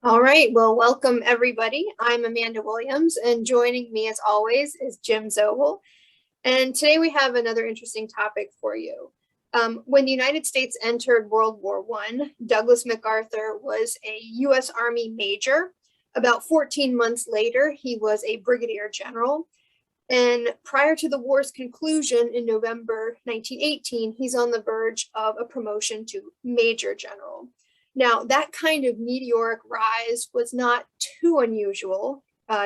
All right, well, welcome everybody. I'm Amanda Williams, and joining me as always is Jim Zobel. And today we have another interesting topic for you. When the United States entered World War I, Douglas MacArthur was a U.S. Army major. About 14 months later, he was a brigadier general. And prior to the war's conclusion in November 1918, he's on the verge of a promotion to major general. Now, that kind of meteoric rise was not too unusual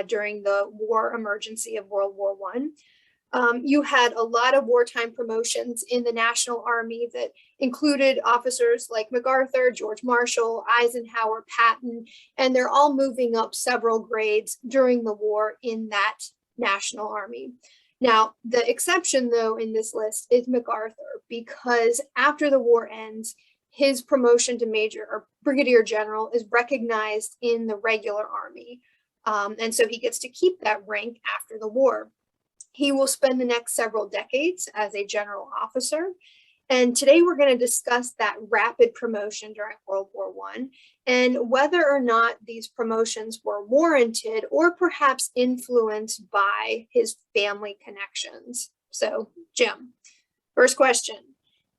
during the war emergency of World War I. You had a lot of wartime promotions in the National Army that included officers like MacArthur, George Marshall, Eisenhower, Patton, and they're all moving up several grades during the war in that National Army. Now, the exception, though, in this list is MacArthur, because after the war ends, his promotion to major or brigadier general is recognized in the regular army. And so he gets to keep that rank after the war. He will spend the next several decades as a general officer. And today we're going to discuss that rapid promotion during World War I and whether or not these promotions were warranted or perhaps influenced by his family connections. So, Jim, first question.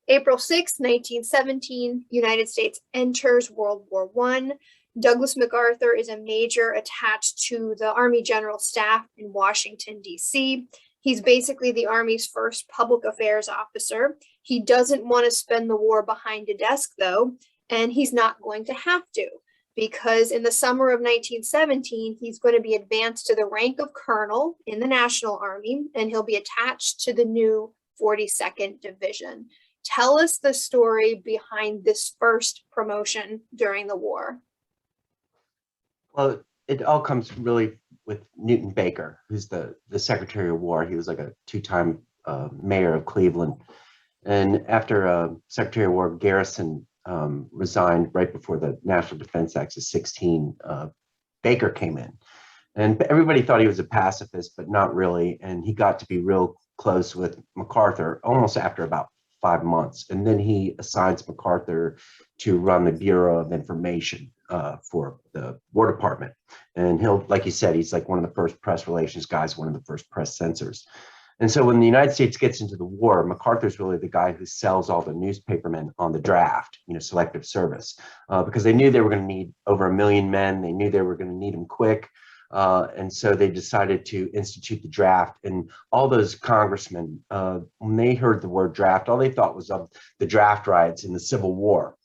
April 6, 1917, United States enters World War I. Douglas MacArthur is a major attached to the Army General Staff in Washington, D.C. He's basically the Army's first public affairs officer. He doesn't want to spend the war behind a desk, though, and he's not going to have to, because in the summer of 1917, he's going to be advanced to the rank of colonel in the National Army, and he'll be attached to the new 42nd Division. Tell us the story behind this first promotion during the war. Well, it all comes really with Newton Baker, who's the Secretary of War. He was like a two-time mayor of Cleveland. And after Secretary of War Garrison resigned right before the National Defense Act of 16, Baker came in. And everybody thought he was a pacifist, but not really. And he got to be real close with MacArthur almost after about 5 months. And then he assigns MacArthur to run the Bureau of Information for the War Department. And he'll, like you said, he's like one of the first press relations guys, one of the first press censors. And so when the United States gets into the war, MacArthur's really the guy who sells all the newspapermen on the draft, selective service, because they knew they were going to need over 1 million men. They knew they were going to need them quick. And so they decided to institute the draft. And all those congressmen, when they heard the word draft, all they thought was of the draft riots in the Civil War.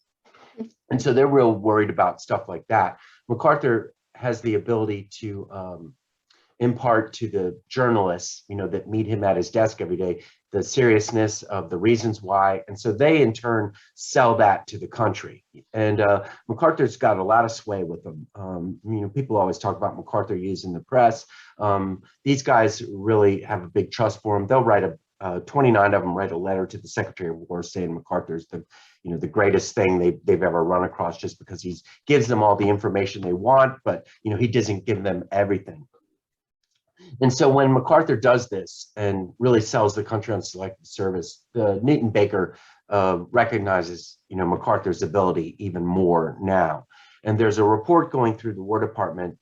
And so they're real worried about stuff like that. MacArthur has the ability to impart to the journalists, that meet him at his desk every day, the seriousness of the reasons why. And so they in turn sell that to the country. And MacArthur's got a lot of sway with them. People always talk about MacArthur using the press. These guys really have a big trust for him. They'll write 29 of them write a letter to the Secretary of War saying MacArthur's the greatest thing they've ever run across, just because he gives them all the information they want, but he doesn't give them everything. And so when MacArthur does this and really sells the country on selective service, Newton Baker recognizes MacArthur's ability even more now. And there's a report going through the War Department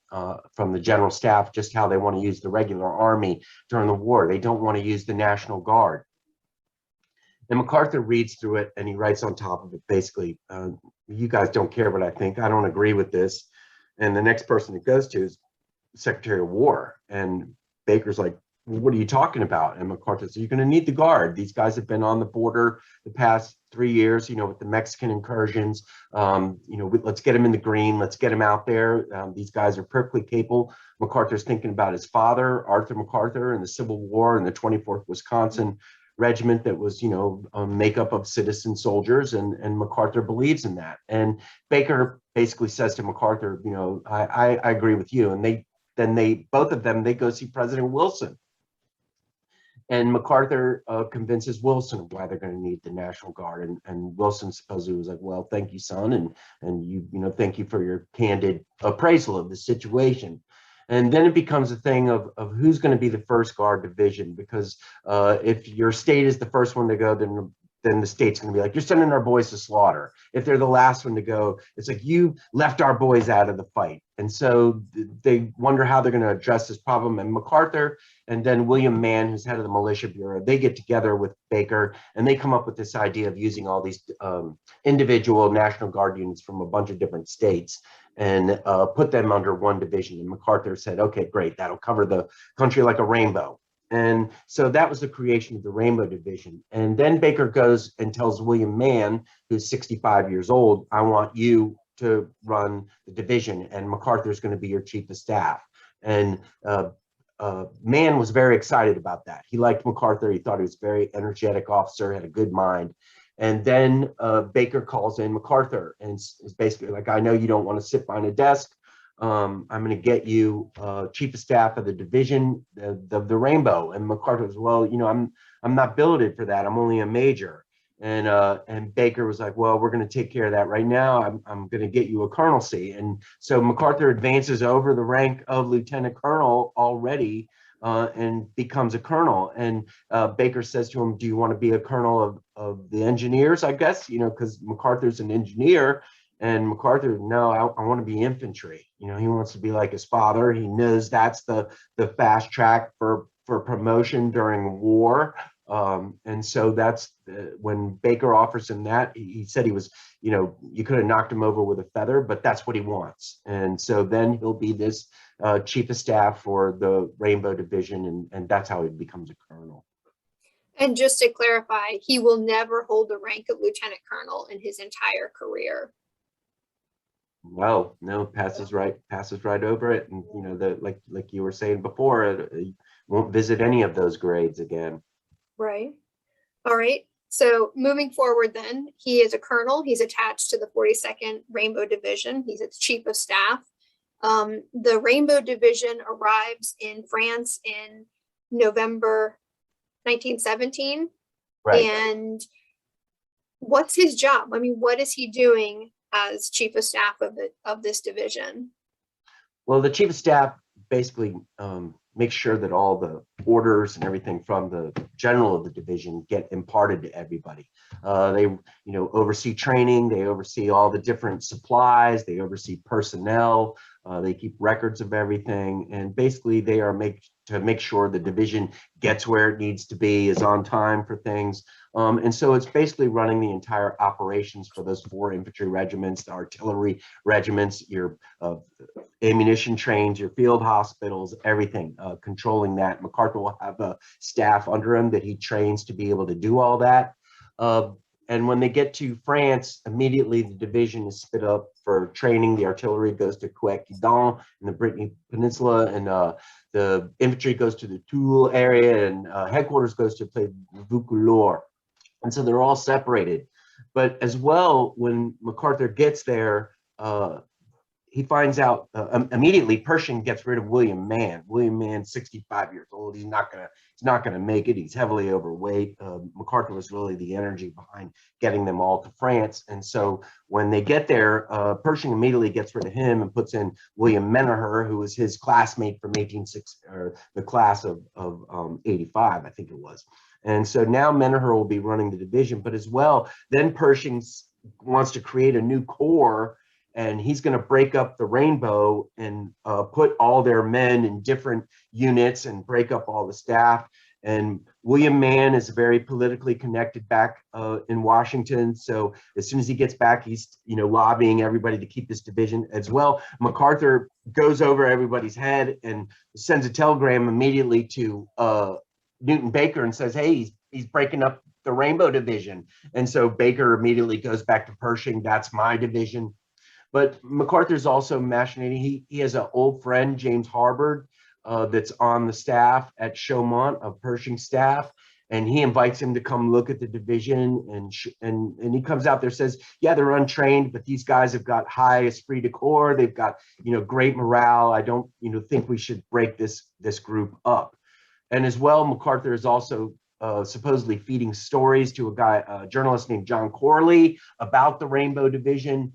from the General Staff just how they want to use the regular Army during the war. They don't want to use the National Guard. And MacArthur reads through it and he writes on top of it, basically, you guys don't care what I think. I don't agree with this. And the next person it goes to is Secretary of War. And Baker's like, what are you talking about? And MacArthur says, you're going to need the Guard. These guys have been on the border the past 3 years, with the Mexican incursions. Let's get them in the green. Let's get them out there. These guys are perfectly capable. MacArthur's thinking about his father, Arthur MacArthur, in the Civil War in the 24th Wisconsin Regiment that was, a makeup of citizen soldiers. And MacArthur believes in that. And Baker basically says to MacArthur, I agree with you. And both of them go see President Wilson. And MacArthur convinces Wilson of why they're going to need the National Guard. And Wilson supposedly was like, well, thank you, son. And you thank you for your candid appraisal of the situation. And then it becomes a thing of who's going to be the first Guard division, because if your state is the first one to go, then then the state's going to be like, you're sending our boys to slaughter. If they're the last one to go, it's like, you left our boys out of the fight. And so they wonder how they're going to address this problem. And MacArthur and then William Mann, who's head of the militia bureau, they get together with Baker and they come up with this idea of using all these individual National Guard units from a bunch of different states and put them under one division. And MacArthur said, okay, great, that'll cover the country like a rainbow. And so that was the creation of the Rainbow Division. And then Baker goes and tells William Mann, who's 65 years old, I want you to run the division, and MacArthur's going to be your chief of staff. And Mann was very excited about that. He liked MacArthur. He thought he was a very energetic officer, had a good mind. And then Baker calls in MacArthur and is basically like, I know you don't want to sit behind a desk. I'm going to get you chief of staff of the division, the Rainbow. And MacArthur was, well, you know, I'm not billeted for that. I'm only a major. And Baker was like, well, we're going to take care of that right now. I'm going to get you a colonelcy. And so MacArthur advances over the rank of lieutenant colonel already and becomes a colonel. And Baker says to him, do you want to be a colonel of the engineers, I guess, you know, because MacArthur's an engineer. And MacArthur, no, I want to be infantry. You know, he wants to be like his father. He knows that's the fast track for promotion during war. And so that's when Baker offers him that, he said he was, you know, you could have knocked him over with a feather, but that's what he wants. And so then he'll be this chief of staff for the Rainbow Division, and that's how he becomes a colonel. And just to clarify, he will never hold the rank of lieutenant colonel in his entire career. No, passes right over it. And, you know, like you were saying before, it won't visit any of those grades again. Right. All right. So moving forward then, he is a colonel. He's attached to the 42nd Rainbow Division. He's its chief of staff. The Rainbow Division arrives in France in November 1917. Right. And what's his job? I mean, what is he doing as chief of staff of this division? Well, the chief of staff basically makes sure that all the orders and everything from the general of the division get imparted to everybody. They, you know, oversee training. They oversee all the different supplies. They oversee personnel. They keep records of everything, and basically they are to make sure the division gets where it needs to be, is on time for things. And so it's basically running the entire operations for those 4 infantry regiments, the artillery regiments, your ammunition trains, your field hospitals, everything, controlling that. MacArthur will have a staff under him that he trains to be able to do all that. And when they get to France, immediately the division is split up for training. The artillery goes to Quequedon in the Brittany Peninsula, and the infantry goes to the Toul area, and headquarters goes to play Vaucouleurs. And so they're all separated. But as well, when MacArthur gets there, he finds out immediately Pershing gets rid of William Mann. William Mann's 65 years old. He's not gonna make it. He's heavily overweight. MacArthur was really the energy behind getting them all to France. And so when they get there, Pershing immediately gets rid of him and puts in William Menaher, who was his classmate from 1860, or the class of 85, I think it was. And so now Menaher will be running the division, but as well, then Pershing wants to create a new corps, and he's going to break up the Rainbow and put all their men in different units and break up all the staff. And William Mann is very politically connected back in Washington. So as soon as he gets back, he's, you know, lobbying everybody to keep this division as well. MacArthur goes over everybody's head and sends a telegram immediately to Newton Baker and says, hey, he's breaking up the Rainbow Division. And so Baker immediately goes back to Pershing. That's my division. But MacArthur's also machinating. He has an old friend, James Harbord, that's on the staff at Chaumont of Pershing's staff, and he invites him to come look at the division. And he comes out there, says, yeah, they're untrained, but these guys have got high esprit de corps. They've got, you know, great morale. I don't, you know, think we should break this group up. And as well, MacArthur is also supposedly feeding stories to a journalist named John Corley about the Rainbow Division,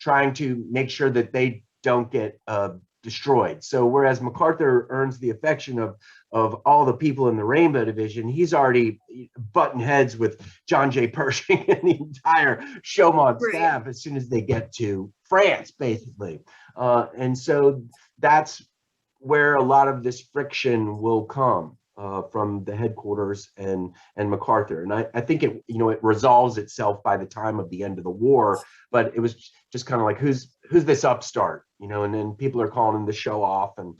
trying to make sure that they don't get destroyed. So whereas MacArthur earns the affection of all the people in the Rainbow Division, he's already butting heads with John J. Pershing and the entire Chaumont staff as soon as they get to France, basically. And so that's where a lot of this friction will come from the headquarters and MacArthur. And I think it, you know, it resolves itself by the time of the end of the war, but it was just kind of like, who's this upstart, you know, and then people are calling him the show off and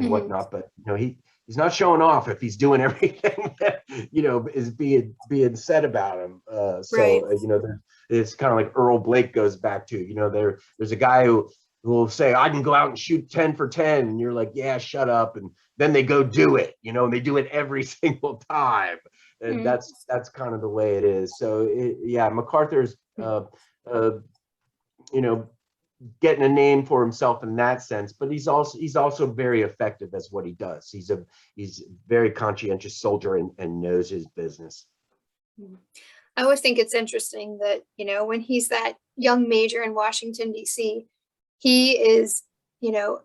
whatnot, but you know, he's not showing off if he's doing everything that, you know, is being said about him. You know, it's kind of like Earl Blake goes back to, you know, there's a guy who will say, I can go out and shoot 10 for 10. And you're like, yeah, shut up. And then they go do it, you know, and they do it every single time. And that's kind of the way it is. So yeah, MacArthur's, you know, getting a name for himself in that sense, but he's also very effective as what he does. He's a very conscientious soldier and knows his business. I always think it's interesting that, you know, when he's that young major in Washington, D.C., he is, you know,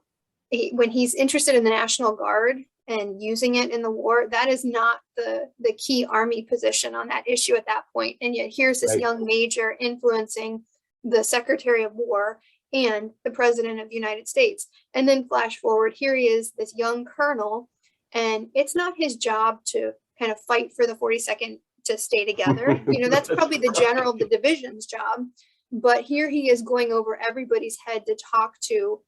when he's interested in the National Guard and using it in the war, that is not the key Army position on that issue at that point. And yet here's this young major influencing the Secretary of War and the President of the United States. And then flash forward, here he is, this young colonel, and it's not his job to kind of fight for the 42nd to stay together. You know, that's probably the general of the division's job. But here he is going over everybody's head to talk to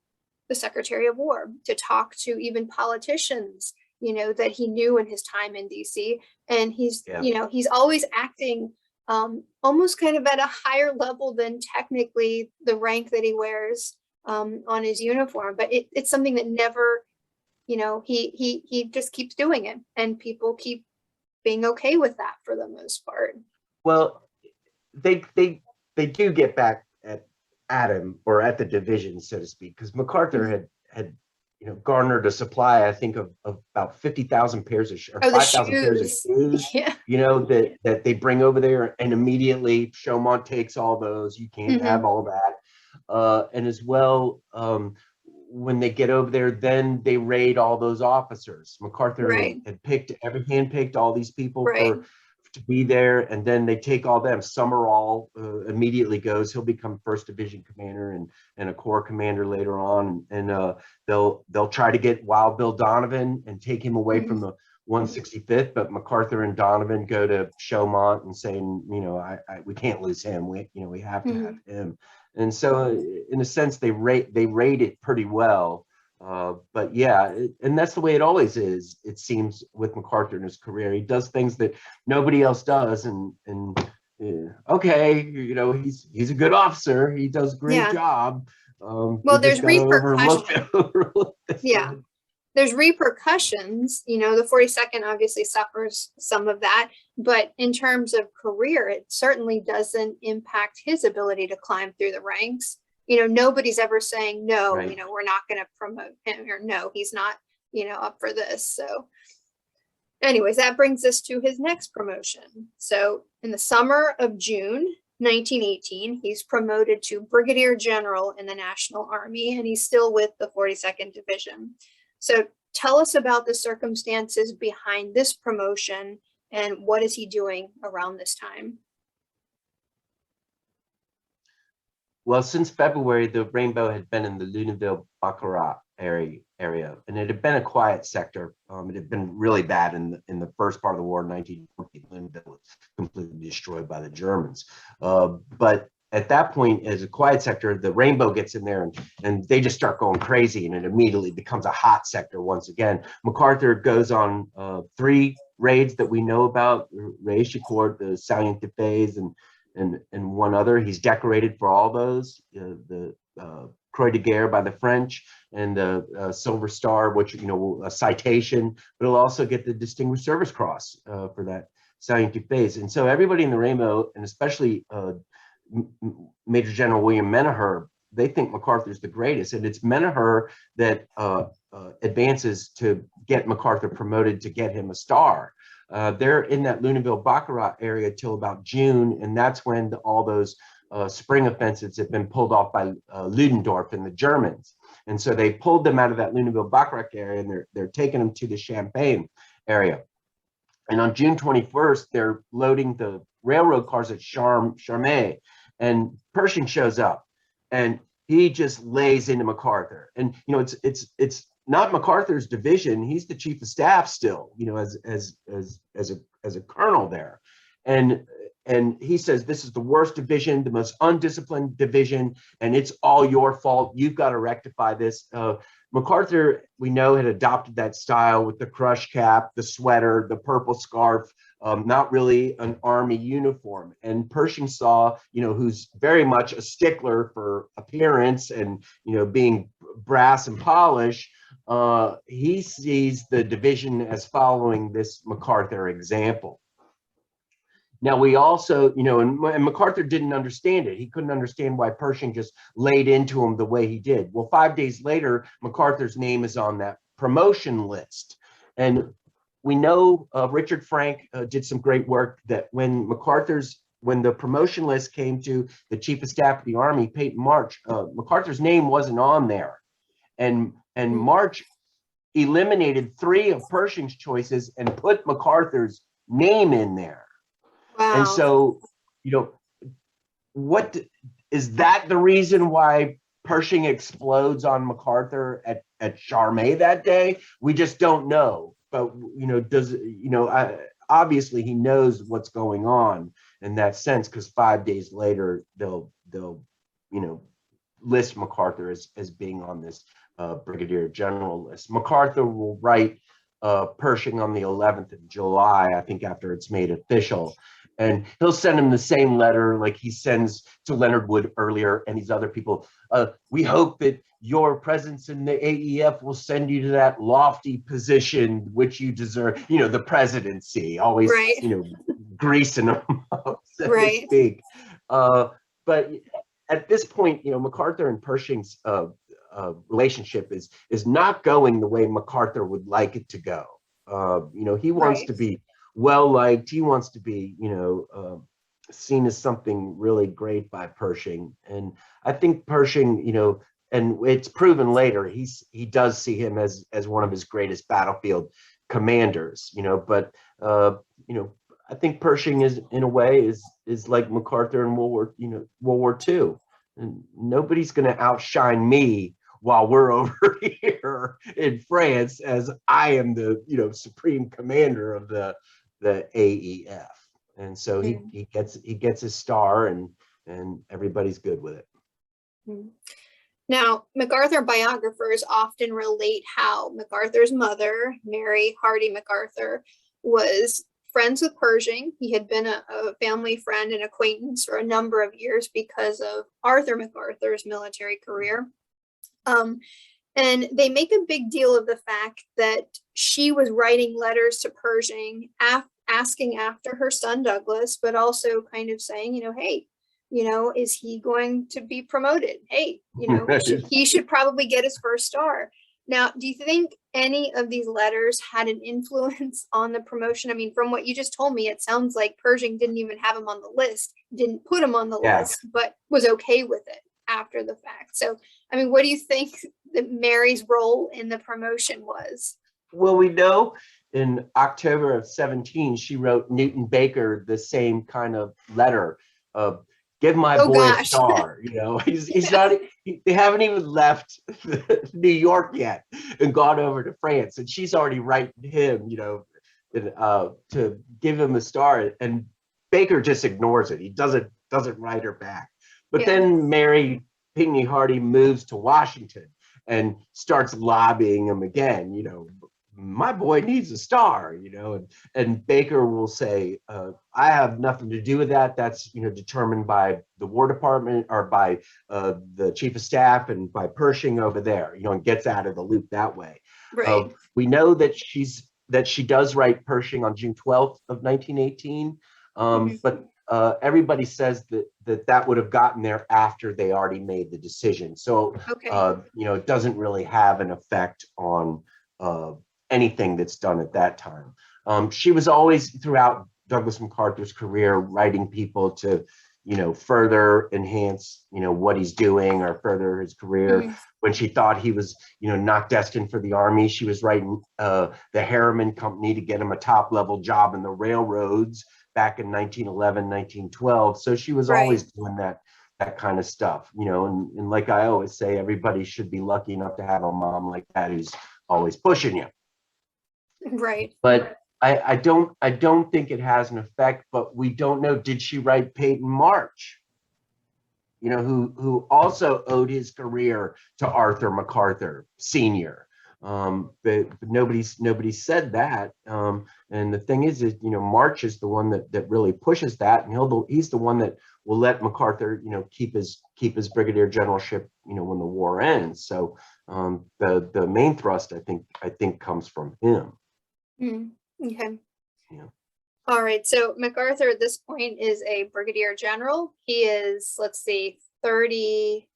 the Secretary of War, to talk to even politicians, you know, that he knew in his time in DC. And he's, you know, he's always acting almost kind of at a higher level than technically the rank that he wears on his uniform. But it's something that never, you know, he just keeps doing it, and people keep being okay with that for the most part. Well, they do get back at him, or at the division, so to speak, because MacArthur had you know, garnered a supply, I think, of about 50,000 pairs of shoes, or 5,000 pairs of shoes, you know, that they bring over there, and immediately Chaumont takes all those. You can't have all that. And as well, when they get over there, then they raid all those officers. MacArthur had handpicked all these people to be there, and then they take all them. Summerall immediately goes. He'll become 1st Division commander and a corps commander later on, and they'll try to get Wild Bill Donovan and take him away from the 165th, but MacArthur and Donovan go to Chaumont and saying, you know, we can't lose him. We have to have him. And so in a sense, they rate it pretty well. But yeah, and that's the way it always is, it seems, with MacArthur in his career. He does things that nobody else does, and okay, you know, he's a good officer. He does a great job. Well, there's repercussions. There's repercussions. You know, the 42nd obviously suffers some of that, but in terms of career, it certainly doesn't impact his ability to climb through the ranks. You know, nobody's ever saying, no, you know, we're not going to promote him, or no, he's not, you know, up for this. So anyways, that brings us to his next promotion. So in the summer of June 1918, he's promoted to brigadier general in the National Army, and he's still with the 42nd Division. So tell us about the circumstances behind this promotion, and what is he doing around this time? Well, since February, the Rainbow had been in the Lunenville-Baccarat area, and it had been a quiet sector. It had been really bad in the first part of the war. 1940, Lunenville was completely destroyed by the Germans. But at that point, as a quiet sector, the Rainbow gets in there, and they just start going crazy, and it immediately becomes a hot sector once again. MacArthur goes on 3 raids that we know about: Rechicourt, the Salient de Fays, and one other. He's decorated for all those, the Croix de Guerre by the French, and the Silver Star, which, you know, a citation, but he'll also get the Distinguished Service Cross for that Salient de Fays. And so everybody in the Rainbow, and especially Major General William Menaher, they think MacArthur's the greatest, and it's Menaher that advances to get MacArthur promoted, to get him a star. They're in that Lunenville-Baccarat area till about June, and that's when all those spring offensives have been pulled off by Ludendorff and the Germans. And so they pulled them out of that Lunenville-Bacharach area, and they're taking them to the Champaign area. And on June 21st, they're loading the railroad cars at Charmey, and Pershing shows up, and he just lays into MacArthur. And it's not MacArthur's division. He's the chief of staff still, as a colonel there, and he says, this is the worst division, the most undisciplined division, and it's all your fault. You've got to rectify this. MacArthur, we know, had adopted that style with the crush cap, the sweater, the purple scarf, not really an army uniform. And Pershing saw, who's very much a stickler for appearance and, being brass and polish, he sees the division as following this MacArthur example. Now, we also, and MacArthur didn't understand it. He couldn't understand why Pershing just laid into him the way he did. Well, 5 days later, MacArthur's name is on that promotion list. And we know Richard Frank did some great work that when the promotion list came to the chief of staff of the Army, Peyton March, MacArthur's name wasn't on there. And March eliminated 3 of Pershing's choices and put MacArthur's name in there. Wow. And so, what is that the reason why Pershing explodes on MacArthur at Charmey that day? We just don't know. But obviously he knows what's going on in that sense, because 5 days later they'll list MacArthur as being on this brigadier general list. MacArthur will write Pershing on the 11th of July, I think, after it's made official. And he'll send him the same letter like he sends to Leonard Wood earlier and these other people. We hope that your presence in the AEF will send you to that lofty position which you deserve, the presidency, always, right. Greasing them up, so right. to speak. But at this point, MacArthur and Pershing's relationship is not going the way MacArthur would like it to go. He wants right. to be well liked. He wants to be, seen as something really great by Pershing. And I think Pershing, and it's proven later, he does see him as one of his greatest battlefield commanders. But I think Pershing is, in a way, is like MacArthur in World War II, and nobody's going to outshine me while we're over here in France, as I am the supreme commander of the AEF. And so he gets his star, and everybody's good with it. Now, MacArthur biographers often relate how MacArthur's mother, Mary Hardy MacArthur, was friends with Pershing. He had been a family friend and acquaintance for a number of years because of Arthur MacArthur's military career. And they make a big deal of the fact that she was writing letters to Pershing asking after her son Douglas, but also kind of saying, hey, is he going to be promoted? Hey, he should probably get his first star. Now, do you think any of these letters had an influence on the promotion? I mean, from what you just told me, it sounds like Pershing didn't even have him on the list, didn't put him on the list, but was okay with it after the fact. So, I mean, what do you think that Mary's role in the promotion was? Well, we know in October of 17, she wrote Newton Baker the same kind of letter of, give my boy a star. He's not, they haven't even left New York yet and gone over to France, and she's already writing him, to give him a star, and Baker just ignores it. He doesn't write her back. But then Mary Pinckney Hardy moves to Washington and starts lobbying him again. My boy needs a star, and Baker will say, I have nothing to do with that. That's, determined by the War Department or by the Chief of Staff and by Pershing over there, and gets out of the loop that way. Right. We know that she does write Pershing on June 12th of 1918, but everybody says that would have gotten there after they already made the decision. So, it doesn't really have an effect on anything that's done at that time. She was always, throughout Douglas MacArthur's career, writing people to, you know, further enhance, you know, what he's doing or further his career. Mhm. When she thought he was, you know, not destined for the army, she was writing the Harriman Company to get him a top level job in the railroads back in 1911, 1912. So she was Right, always doing that kind of stuff, you know, and like I always say, everybody should be lucky enough to have a mom like that who's always pushing you. right. But I don't think it has an effect, but we don't know. Did she write Peyton March? You know, who also owed his career to Arthur MacArthur Sr. But nobody said that. And the thing is, you know, March is the one that really pushes that, and he's the one that will let MacArthur, you know, keep his brigadier generalship, you know, when the war ends. So the main thrust, I think comes from him. Mm, okay. Yeah. All right. So MacArthur at this point is a brigadier general. He is, let's see, 38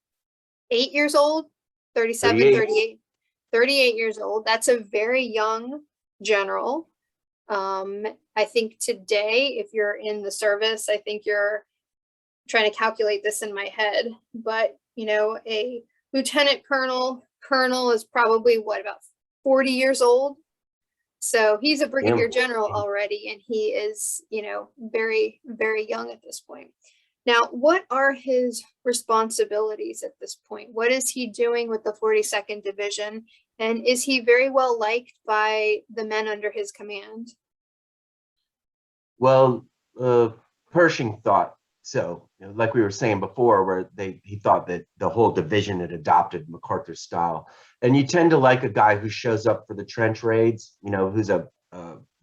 years old, 37, 38. 38, 38 years old. That's a very young general. I think today, if you're in the service, I think you're trying to calculate this in my head, but you know, a lieutenant colonel is probably what, about 40 years old. So he's a brigadier general already, and he is, you know, very, very young at this point. Now, what are his responsibilities at this point? What is he doing with the 42nd Division? And is he very well liked by the men under his command? Well, Pershing thought so. You know, like we were saying before, where he thought that the whole division had adopted MacArthur's style. And you tend to like a guy who shows up for the trench raids, you know, who's a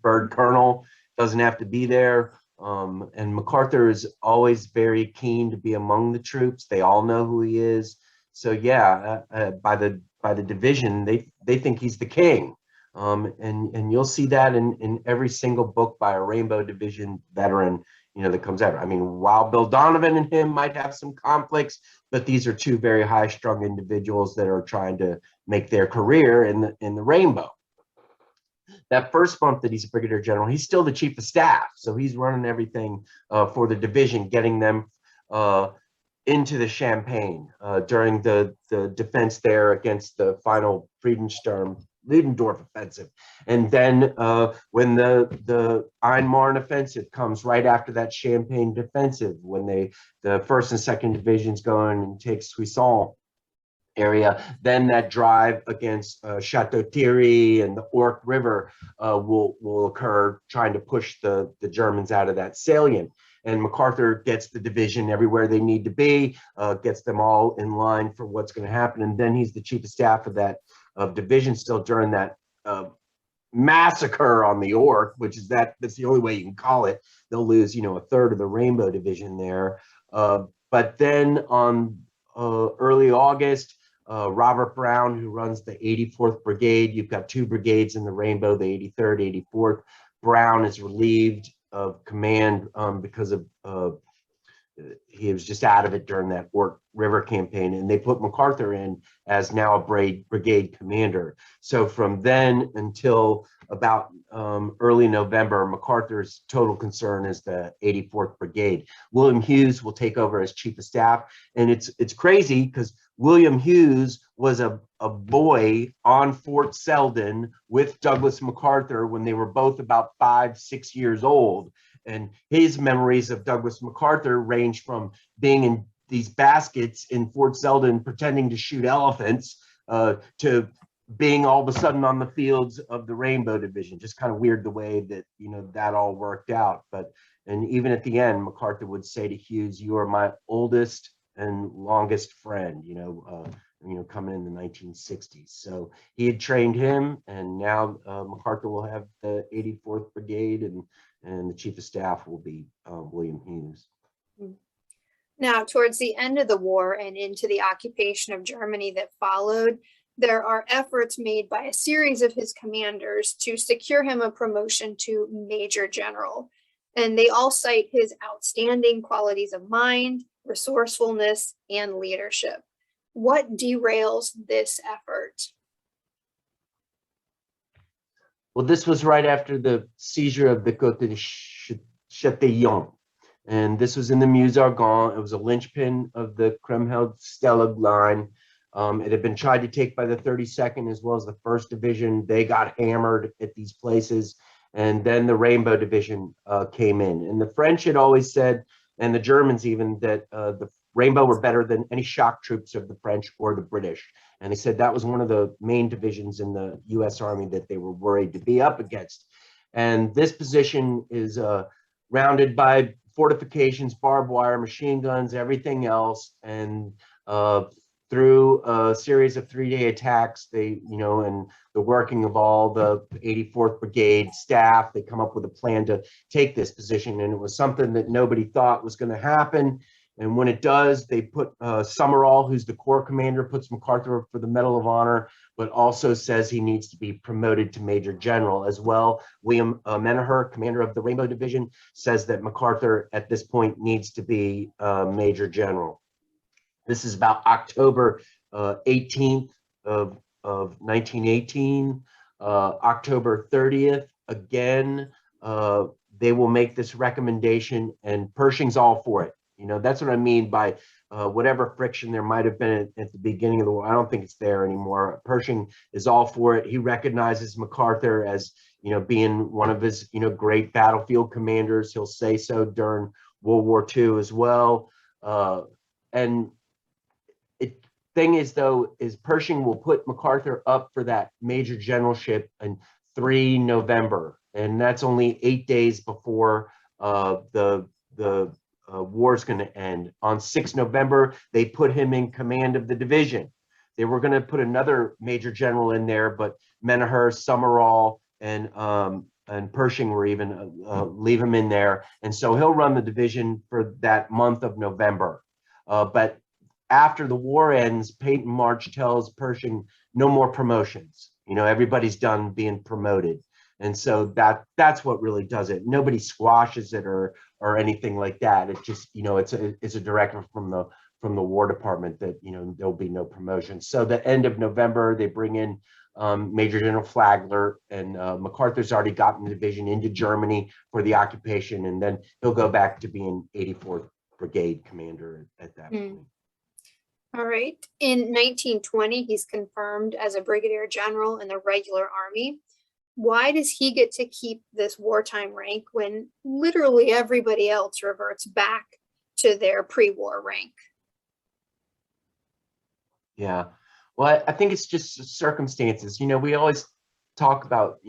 bird colonel, doesn't have to be there. And MacArthur is always very keen to be among the troops. They all know who he is. So yeah, by the division, they think he's the king. And you'll see that in every single book by a Rainbow Division veteran, you know, that comes out. I mean, while Bill Donovan and him might have some conflicts, but these are two very high-strung individuals that are trying to make their career in the Rainbow. That first month that he's a brigadier general, he's still the chief of staff, so he's running everything for the division, getting them into the Champagne during the defense there against the final Ludendorff offensive. And then when the Einmarn offensive comes right after that Champagne defensive, when the first and second divisions go in and take Soissons area, then that drive against Chateau Thierry and the Ourcq River will occur, trying to push the Germans out of that salient. And MacArthur gets the division everywhere they need to be, gets them all in line for what's going to happen. And then he's the chief of staff of that division still during that massacre on the Ourcq, which is that's the only way you can call it. They'll lose, you know, a third of the Rainbow Division there. But then on early August, Robert Brown, who runs the 84th Brigade, you've got two brigades in the Rainbow, the 83rd, 84th. Brown is relieved of command because of he was just out of it during that Ourcq River campaign, and they put MacArthur in as now a brigade commander. So from then until about early November, MacArthur's total concern is the 84th Brigade. William Hughes will take over as chief of staff, and it's crazy because William Hughes was a boy on Fort Selden with Douglas MacArthur when they were both about 5-6 years old. And his memories of Douglas MacArthur range from being in these baskets in Fort Selden pretending to shoot elephants to being all of a sudden on the fields of the Rainbow Division. Just kind of weird the way that, you know, that all worked out. And even at the end, MacArthur would say to Hughes, "You are my oldest and longest friend," you know, coming in the 1960s. So he had trained him, and now MacArthur will have the 84th Brigade, and the chief of staff will be William Hughes. Now, towards the end of the war and into the occupation of Germany that followed, there are efforts made by a series of his commanders to secure him a promotion to major general. And they all cite his outstanding qualities of mind, resourcefulness, and leadership. What derails this effort? Well, this was right after the seizure of the Côte de Châtillon. And this was in the Meuse-Argonne. It was a linchpin of the Kriemhilde-Stella line. It had been tried to take by the 32nd as well as the 1st Division. They got hammered at these places. And then the Rainbow Division came in. And the French had always said, and the Germans even, that the Rainbow were better than any shock troops of the French or the British. And they said that was one of the main divisions in the US Army that they were worried to be up against. And this position is rounded by fortifications, barbed wire, machine guns, everything else. And through a series of 3-day attacks, they, and the working of all the 84th Brigade staff, they come up with a plan to take this position. And it was something that nobody thought was going to happen. And when it does, they put Summerall, who's the Corps commander, puts MacArthur for the Medal of Honor, but also says he needs to be promoted to Major General as well. William Menaher, commander of the Rainbow Division, says that MacArthur at this point needs to be Major General. This is about October 18th of 1918. October 30th, again, they will make this recommendation, and Pershing's all for it. That's what I mean by whatever friction there might have been at the beginning of the war. I don't think it's there anymore. Pershing is all for it. He recognizes MacArthur as, being one of his, great battlefield commanders. He'll say so during World War II as well. And thing is, though, is Pershing will put MacArthur up for that major generalship in 3 November. And that's only 8 days before the war is going to end. On 6 November, they put him in command of the division. They were going to put another major general in there, but Menaher, Summerall, and Pershing were even leave him in there. And so he'll run the division for that month of November. But after the war ends, Peyton March tells Pershing, no more promotions. Everybody's done being promoted. And so that's what really does it. Nobody squashes it or anything like that. It just, it's a directive from the War Department that, there'll be no promotion. So the end of November, they bring in Major General Flagler, and MacArthur's already gotten the division into Germany for the occupation, and then he'll go back to being 84th Brigade commander at that point. All right. In 1920, he's confirmed as a brigadier general in the regular army. Why does he get to keep this wartime rank when literally everybody else reverts back to their pre-war rank? Yeah, well, I think it's just circumstances. We always talk about,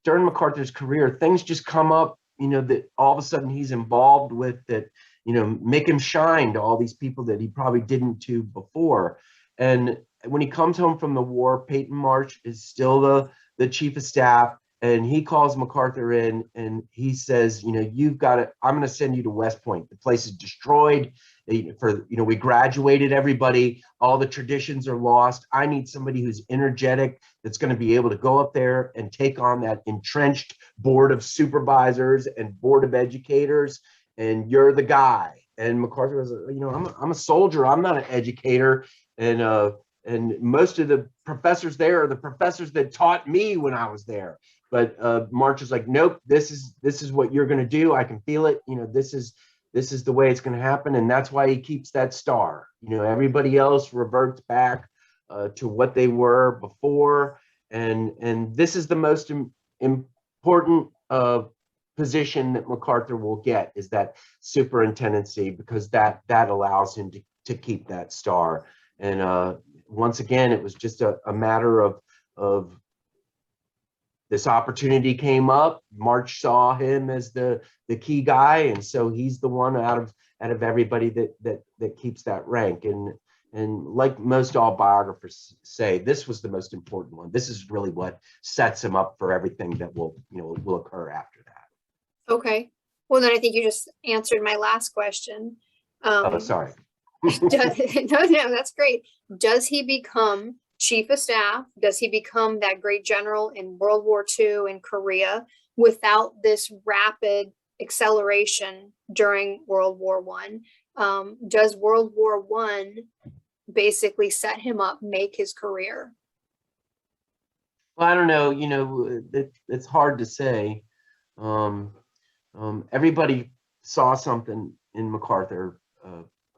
during MacArthur's career, things just come up, that all of a sudden he's involved with that, make him shine to all these people that he probably didn't to before. And when he comes home from the war, Peyton March is still the chief of staff, and he calls MacArthur in and he says, you've got to, I'm going to send you to West Point. The place is destroyed. We graduated everybody. All the traditions are lost. I need somebody who's energetic, that's going to be able to go up there and take on that entrenched board of supervisors and board of educators. And you're the guy. And MacArthur was, I'm a soldier. I'm not an educator. And most of the professors there are the professors that taught me when I was there. But March is like, nope, this is what you're going to do. I can feel it. This is the way it's going to happen. And that's why he keeps that star. Everybody else reverts back to what they were before. And this is the most important position that MacArthur will get, is that superintendency, because that allows him to keep that star. And once again, it was just a matter of this opportunity came up. March saw him as the key guy, and so he's the one out of everybody that keeps that rank. And like most all biographers say, this was the most important one. This is really what sets him up for everything that will occur after that. Okay. Well, then I think you just answered my last question. Oh, sorry. No, that's great. Does he become chief of staff? Does he become that great general in World War II in Korea without this rapid acceleration during World War I? Does World War I basically set him up, make his career? Well, I don't know. It's hard to say. Everybody saw something in MacArthur,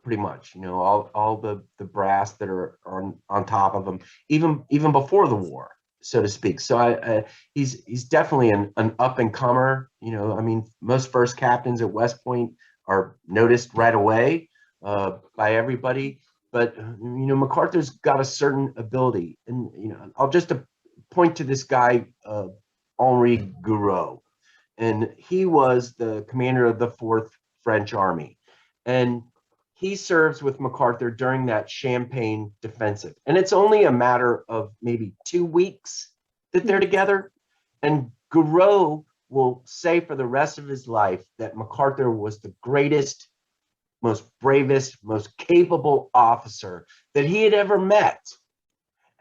pretty much. All the brass that are on top of him, even before the war, so to speak. So he's definitely an up and comer. I mean, most first captains at West Point are noticed right away by everybody. But MacArthur's got a certain ability, and I'll just point to this guy, Henri Gouraud, and he was the commander of the 4th French Army, and he serves with MacArthur during that Champagne defensive, and it's only a matter of maybe 2 weeks that they're together, and Gouraud will say for the rest of his life that MacArthur was the greatest, most bravest, most capable officer that he had ever met.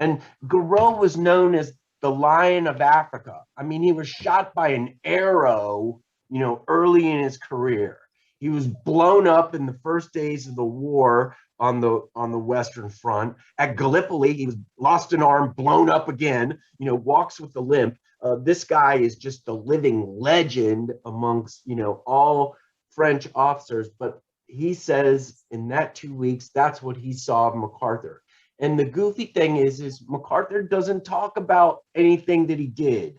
And Gouraud was known as the Lion of Africa. I mean, he was shot by an arrow, early in his career. He was blown up in the first days of the war on the Western Front. At Gallipoli, he was lost an arm, blown up again, walks with a limp. This guy is just a living legend amongst, all French officers. But he says in that 2 weeks, that's what he saw of MacArthur. And the goofy thing is MacArthur doesn't talk about anything that he did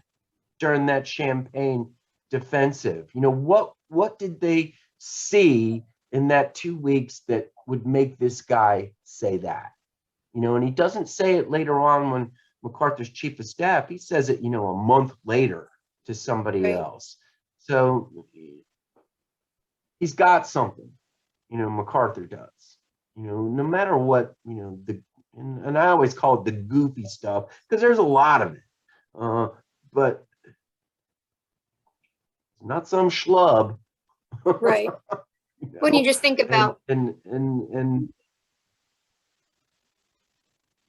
during that Champagne defensive. What did they see in that 2 weeks that would make this guy say that? And he doesn't say it later on when MacArthur's chief of staff. He says it, a month later to somebody else. So he's got something, MacArthur does. No matter what, and I always call it the goofy stuff because there's a lot of it, but not some schlub. Right. When you just think about and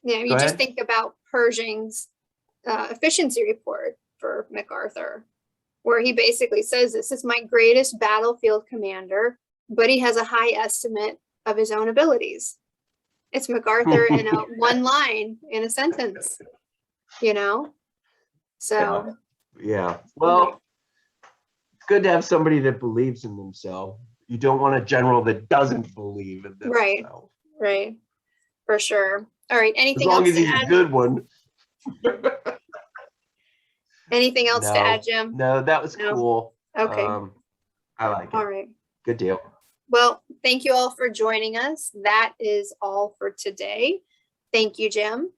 yeah, you just think about Pershing's efficiency report for MacArthur, where he basically says this is my greatest battlefield commander, but he has a high estimate of his own abilities. It's MacArthur in one line in a sentence, So yeah. Well, it's good to have somebody that believes in themselves. You don't want a general that doesn't believe in themselves. Right. For sure. All right. Anything else? As long as he's a good one. Anything else to add, Jim? No, that was cool. Okay. I like it. All right. Good deal. Well, thank you all for joining us. That is all for today. Thank you, Jim.